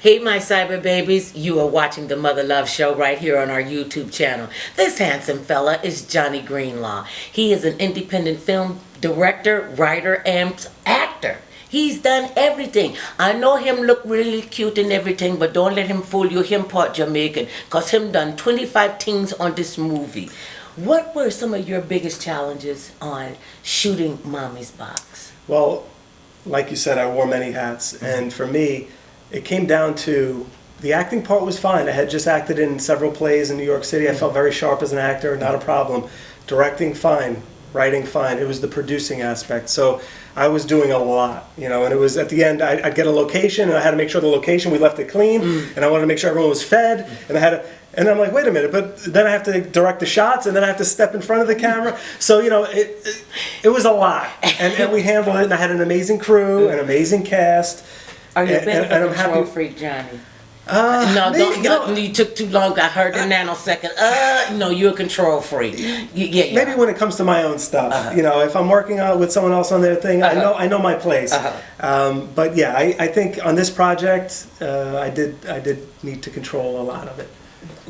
Hey, my cyber babies, you are watching the Mother Love Show right here on our YouTube channel. This handsome fella is Johnny Greenlaw. He is an independent film director, writer, and actor. He's done everything. I know him look really cute and everything, but don't let him fool you. Him part Jamaican, cause him done 25 things on this movie. What were some of your biggest challenges on shooting Mommy's Box? Well, like you said, I wore many hats, and for me, it came down to the acting part was fine. I had just acted in several plays in New York City. I felt very sharp as an actor, not a problem. Directing, fine. Writing, fine. It was the producing aspect. So I was doing a lot, and it was at the end, I'd get a location, and I had to make sure the location, we left it clean, and I wanted to make sure everyone was fed, and I'm like, wait a minute, but then I have to direct the shots, and then I have to step in front of the camera. So, it was a lot, and we handled it, and I had an amazing crew, an amazing cast. Are you a bit of a control freak, Johnny? No, maybe, you took too long. I heard the nanosecond. No, you're a control freak. Yeah. Maybe when it comes to my own stuff, if I'm working with someone else on their thing, I know my place. But yeah, I think on this project, I did need to control a lot of it.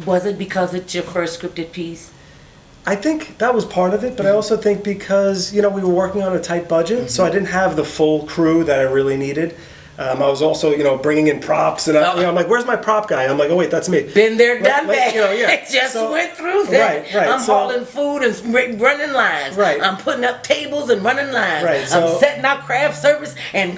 Was it because it's your first scripted piece? I think that was part of it, but I also think because we were working on a tight budget, so I didn't have the full crew that I really needed. I was also, bringing in props, and I'm like, "Where's my prop guy?" I'm like, "Oh wait, that's me." Been there, done that. Just went through that. Right. I'm hauling food and running lines. Right. I'm putting up tables and running lines. Right. I'm setting out craft service, and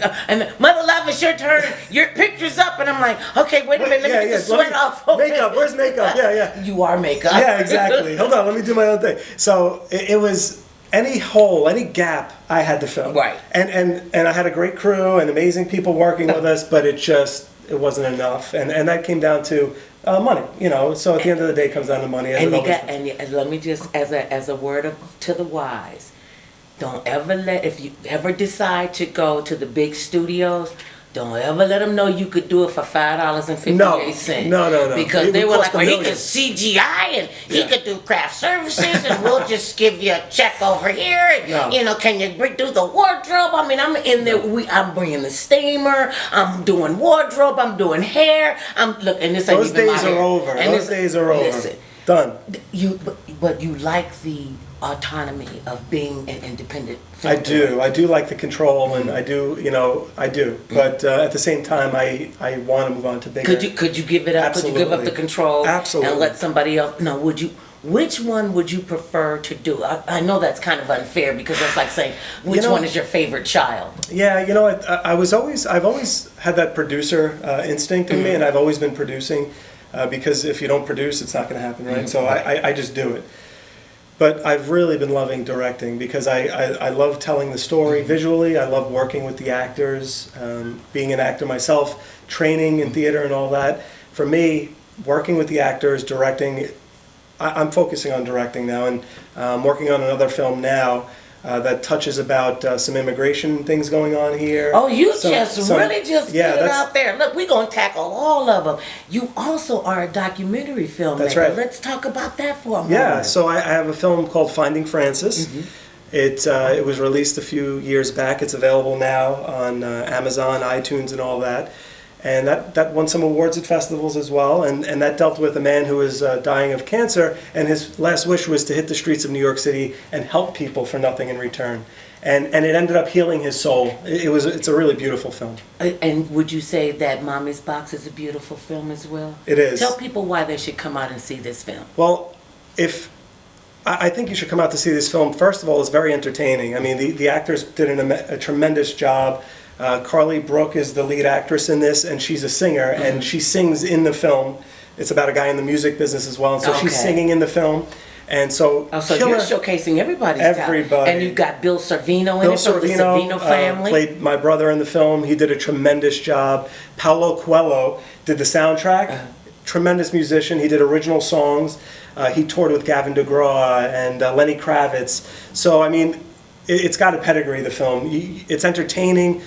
Mother Love, it's your turn. Your picture's up, and I'm like, "Okay, wait a minute, let me get the sweat off." Okay. Makeup. Where's makeup? Yeah. You are makeup. Yeah, exactly. Hold on, let me do my own thing. So it was. Any hole, any gap, I had to fill. Right. And I had a great crew and amazing people working with us, but it wasn't enough. And that came down to money, So at the end of the day, it comes down to money. And let me just, as a word to the wise, don't ever if you ever decide to go to the big studios, don't ever let them know you could do it for $5.58. No. Because they were like, well, he could CGI and he could do craft services and we'll just give you a check over here. And, can you do the wardrobe? I mean, I'm in there. I'm bringing the steamer. I'm doing wardrobe. I'm doing hair. Those days are over. Those days are over. Listen, done. But you like the autonomy of being an independent film I do like the control, and I do. But at the same time, I want to move on to bigger. Could you give it up? Absolutely. Could you give up the control? Absolutely. And let somebody else? No, would you? Which one would you prefer to do? I know that's kind of unfair because that's like saying which one is your favorite child. Yeah, I've always had that producer instinct in me, and I've always been producing because if you don't produce, it's not going to happen, right? So I just do it. But I've really been loving directing because I love telling the story visually. I love working with the actors, being an actor myself, training in theater and all that. For me, working with the actors, directing, I'm focusing on directing now, and I'm working on another film now that touches about some immigration things going on here. Oh, really just put it out there. Look, we're going to tackle all of them. You also are a documentary filmmaker. That's right. Let's talk about that for a moment. Yeah, so I have a film called Finding Francis. It was released a few years back. It's available now on Amazon, iTunes, and all that. And that won some awards at festivals as well, and that dealt with a man who was dying of cancer, and his last wish was to hit the streets of New York City and help people for nothing in return. And it ended up healing his soul. It's a really beautiful film. And would you say that Mommy's Box is a beautiful film as well? It is. Tell people why they should come out and see this film. Well, I think you should come out to see this film. First of all, it's very entertaining. I mean, the actors did a tremendous job. Carly Brooke is the lead actress in this, and she's a singer, and she sings in the film. It's about a guy in the music business as well, and so she's singing in the film. And so, you're showcasing everybody's talent. And you've got Bill Servino in it from the Servino family. Played my brother in the film. He did a tremendous job. Paulo Coelho did the soundtrack. Tremendous musician. He did original songs. He toured with Gavin DeGraw and Lenny Kravitz. So, I mean, it's got a pedigree, the film. It's entertaining.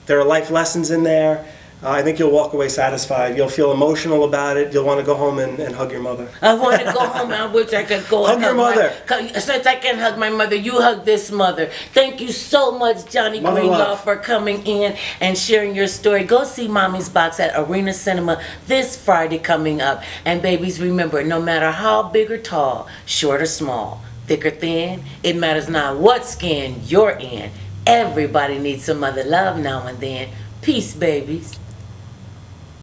There are life lessons in there. I think you'll walk away satisfied. You'll feel emotional about it. You'll want to go home and hug your mother. I want to go home. I wish I could go Hug and your mother. Since I can't hug my mother, you hug this mother. Thank you so much, Johnny Mother Greenlaw, love. for coming in and sharing your story. Go see Mommy's Box at Arena Cinema this Friday coming up. And babies, remember, no matter how big or tall, short or small, thick or thin, it matters not what skin you're in. Everybody needs some mother love now and then. Peace, babies.